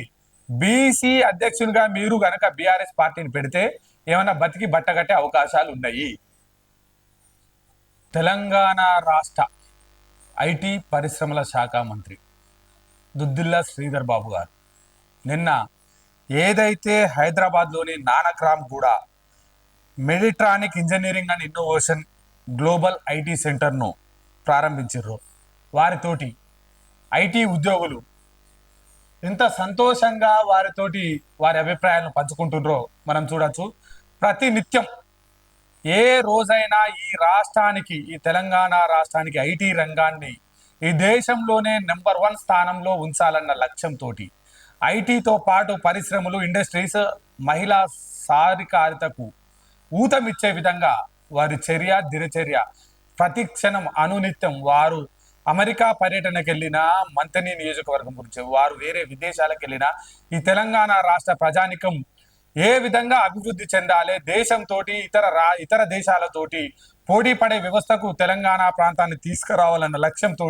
బీసీ అధ్యక్షునిగా మీరు కనుక బీఆర్ఎస్ పార్టీని పెడితే ఏమైనా బతికి బట్టగట్టే అవకాశాలు ఉన్నాయి. తెలంగాణ రాష్ట్ర ఐటీ పరిశ్రమల శాఖ మంత్రి దుద్దిల్ల శ్రీధర్ బాబు గారు నిన్న ఏదైతే హైదరాబాద్లోని Nanakramguda Medtronic engineering and innovation global IT సెంటర్ను ప్రారంభించారు, వారితోటి ఐటీ ఉద్యోగులు ఎంత సంతోషంగా వారితోటి వారి అభిప్రాయాలను పంచుకుంటున్నారో మనం చూడొచ్చు. ప్రతి నిత్యం ఏ రోజైనా ఈ రాష్ట్రానికి, ఈ తెలంగాణ రాష్ట్రానికి ఐటీ రంగాన్ని ఈ దేశంలోనే నెంబర్ 1 స్థానంలో ఉంచాలన్న లక్ష్యంతో ఐటీతో పాటు పరిశ్రమలు, ఇండస్ట్రీస్, మహిళా సాధికారితకు ఊతమిచ్చే విధంగా వారి చర్య, దినచర్య ప్రతి క్షణం అనునిత్యం వారు అమెరికా పర్యటనకు వెళ్ళినా, మంతని నియోజకవర్గం గురించి వారు వేరే విదేశాలకు వెళ్ళినా ఈ తెలంగాణ రాష్ట్ర ప్రజానికం ఏ విధంగా అభివృద్ధి చెందాలి, దేశంతో ఇతర దేశాలతోటి పోటీ పడే వ్యవస్థకు తెలంగాణ ప్రాంతాన్ని తీసుకురావాలన్న లక్ష్యంతో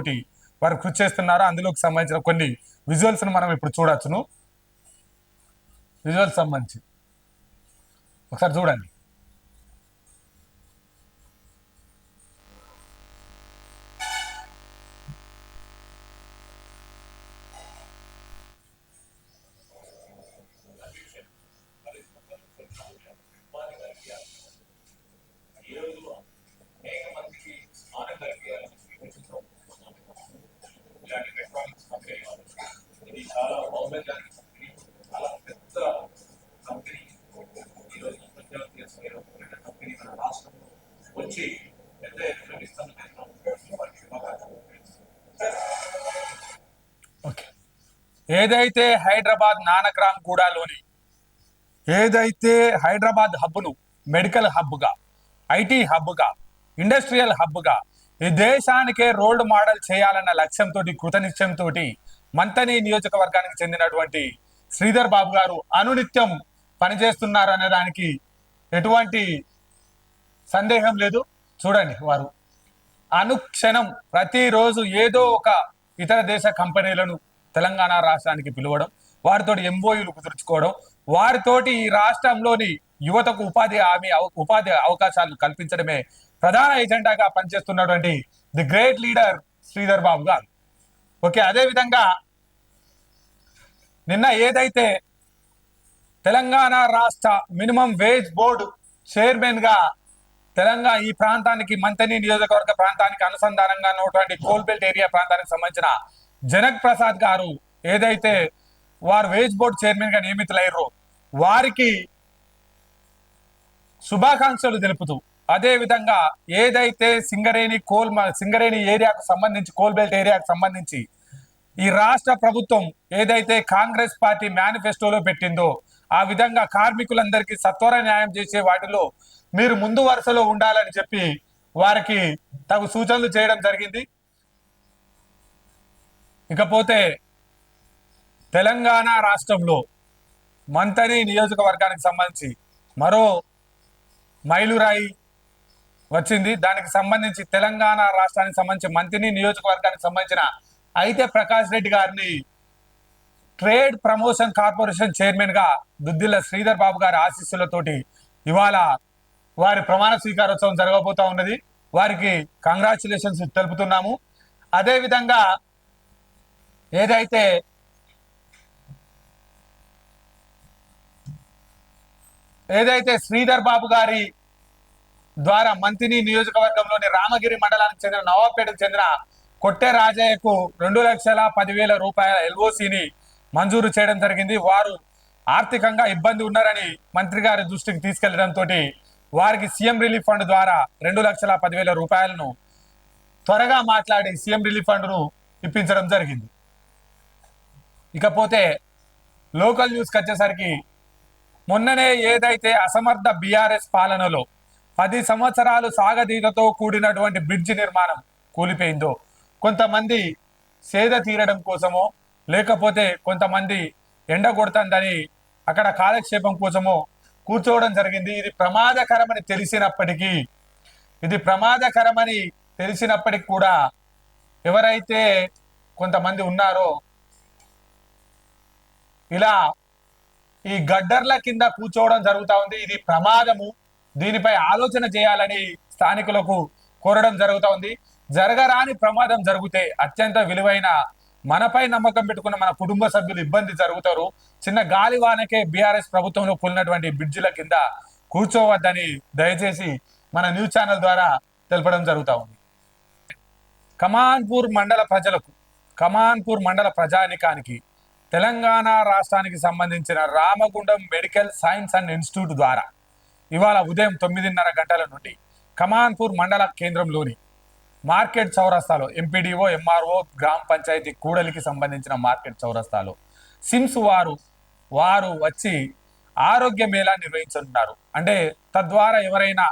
వారు కృషి చేస్తున్నారు. అందులోకి సంబంధించిన కొన్ని విజువల్స్ మనం ఇప్పుడు చూడొచ్చును. విజువల్స్ సంబంధించి ఒకసారి చూడండి. చాలా పెద్ద కంపెనీ ఈరోజు కంపెనీ మన రాష్ట్రంలో వచ్చి పెద్ద ఓకే. ఏదైతే హైదరాబాద్ నానక్రామ్ గూడలోని ఏదైతే హైదరాబాద్ హబ్ను మెడికల్ హబ్గా, ఐటీ హబ్గా, ఇండస్ట్రియల్ హబ్గా ఈ దేశానికే రోల్ మోడల్ చేయాలన్న లక్ష్యంతో, కృతనిశ్చయంతో మంతని నియోజకవర్గానికి చెందినటువంటి శ్రీధర్ బాబు గారు అనునిత్యం పనిచేస్తున్నారు అనే దానికి ఎటువంటి సందేహం లేదు. చూడండి, వారు అనుక్షణం ప్రతిరోజు ఏదో ఒక ఇతర దేశ కంపెనీలను తెలంగాణ రాష్ట్రానికి పిలవడం, వారితో ఎంఓయూలు కుదుర్చుకోవడం, వారితోటి ఈ రాష్ట్రంలోని యువతకు ఉపాధి అవకాశాలను కల్పించడమే ప్రధాన ఎజెండాగా పనిచేస్తున్నటువంటి the great leader Sridhar Babu గారు. ఓకే, అదేవిధంగా నిన్న ఏదైతే తెలంగాణ రాష్ట్ర మినిమం వేజ్ బోర్డు చైర్మన్ గా తెలంగాణ ఈ ప్రాంతానికి మంతని నియోజకవర్గ ప్రాంతానికి అనుసంధానంగా ఉన్నటువంటి కోల్బెల్ట్ ఏరియా ప్రాంతానికి సంబంధించిన జనక్ ప్రసాద్ గారు ఏదైతే వారు వేజ్ బోర్డు చైర్మన్ గా నియమితులయ్యారో వారికి శుభాకాంక్షలు తెలుపుతూ, అదే విధంగా ఏదైతే సింగరేణి ఏరియాకు సంబంధించి కోల్బెల్ట్ ఏరియాకు సంబంధించి ఈ రాష్ట్ర ప్రభుత్వం ఏదైతే కాంగ్రెస్ పార్టీ మేనిఫెస్టోలో పెట్టిందో ఆ విధంగా కార్మికులందరికీ సత్వర న్యాయం చేసే వాటిలో మీరు ముందు వరుసలో ఉండాలని చెప్పి వారికి తగు సూచనలు చేయడం జరిగింది. ఇకపోతే తెలంగాణ రాష్ట్రంలో మంతని నియోజకవర్గానికి సంబంధించి మరో మైలురాయి వచ్చింది. దానికి సంబంధించి తెలంగాణ రాష్ట్రానికి సంబంధించి మంతని నియోజకవర్గానికి సంబంధించిన అయితే ప్రకాష్ రెడ్డి గారిని ట్రేడ్ ప్రమోషన్ కార్పొరేషన్ చైర్మన్ గా దుద్దిల్ల శ్రీధర్ బాబు గారి ఆశీస్సులతోటి ఇవాళ వారి ప్రమాణ స్వీకారోత్సవం జరగబోతా ఉన్నది. వారికి కంగ్రాచులేషన్స్ తెలుపుతున్నాము. అదేవిధంగా ఏదైతే శ్రీధర్ బాబు గారి ద్వారా మంతిని నియోజకవర్గంలోని రామగిరి మండలానికి చెందిన నవాబ్పేటకు చెందిన కొట్టె రాజయ్యకు 2,10,000 రూపాయల ఎల్ఓసిని మంజూరు చేయడం జరిగింది. వారు ఆర్థికంగా ఇబ్బంది ఉన్నారని మంత్రి గారి దృష్టికి తీసుకెళ్లడంతో వారికి సీఎం రిలీఫ్ ఫండ్ ద్వారా 2,10,000 రూపాయలను త్వరగా మాట్లాడి సీఎం రిలీఫ్ ఫండ్ను ఇప్పించడం జరిగింది. ఇకపోతే లోకల్ న్యూస్కి వచ్చేసరికి మొన్ననే ఏదైతే అసమర్థ బీఆర్ఎస్ పాలనలో 10 సంవత్సరాలు సాగదీగతో కూడినటువంటి బ్రిడ్జి నిర్మాణం కూలిపోయిందో, కొంతమంది సేద తీరడం కోసమో లేకపోతే కొంతమంది ఎండ కొడుతుందని అక్కడ కాలక్షేపం కోసమో కూర్చోవడం జరిగింది. ఇది ప్రమాదకరమని తెలిసినప్పటికీ కూడా ఎవరైతే కొంతమంది ఉన్నారో ఇలా ఈ గడ్డర్ల కింద కూర్చోవడం జరుగుతూ ఉంది. ఇది ప్రమాదము, దీనిపై ఆలోచన చేయాలని స్థానికులకు కోరడం జరుగుతూ ఉంది. జరగరాని ప్రమాదం జరిగితే అత్యంత విలువైన మనపై నమ్మకం పెట్టుకున్న మన కుటుంబ సభ్యులు ఇబ్బంది జరుగుతారు. చిన్న గాలివానకే బీఆర్ఎస్ ప్రభుత్వంలో కూలినటువంటి బ్రిడ్జిల కింద కూర్చోవద్దని దయచేసి మన న్యూస్ ఛానల్ ద్వారా తెలపడం జరుగుతూ ఉంది. కమాన్పూర్ మండల ప్రజానికానికి తెలంగాణ రాష్ట్రానికి సంబంధించిన Ramagundam medical science and institute ద్వారా ఇవాళ ఉదయం 9:30 గంటల నుండి కమాన్పూర్ మండల కేంద్రంలోని మార్కెట్ చౌరస్తాలో ఎంపీడీఓ ఎంఆర్ఓ గ్రామ పంచాయతీ కూడలికి సంబంధించిన మార్కెట్ చౌరస్తాలో సిమ్స్ వారు వచ్చి ఆరోగ్య మేళా నిర్వహించనున్నారు. అంటే తద్వారా ఎవరైనా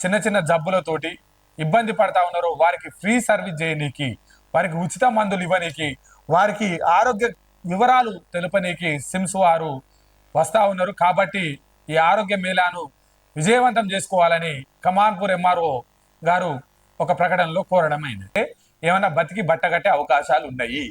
చిన్న చిన్న జబ్బులతోటి ఇబ్బంది పడతా ఉన్నారో వారికి ఫ్రీ సర్వీస్ చేయనీకి, వారికి ఉచిత మందులు ఇవ్వనీకి, వారికి ఆరోగ్య వివరాలు తెలుపనీకి సిమ్స్ వారు వస్తూ ఉన్నారు. కాబట్టి ఈ ఆరోగ్య మేళాను విజయవంతం చేసుకోవాలని కమాన్పూర్ ఎంఆర్ఓ గారు ఒక ప్రకటనలో కోరడం అయింది. ఏమైనా బతికి బట్టగట్టే అవకాశాలు ఉన్నాయి.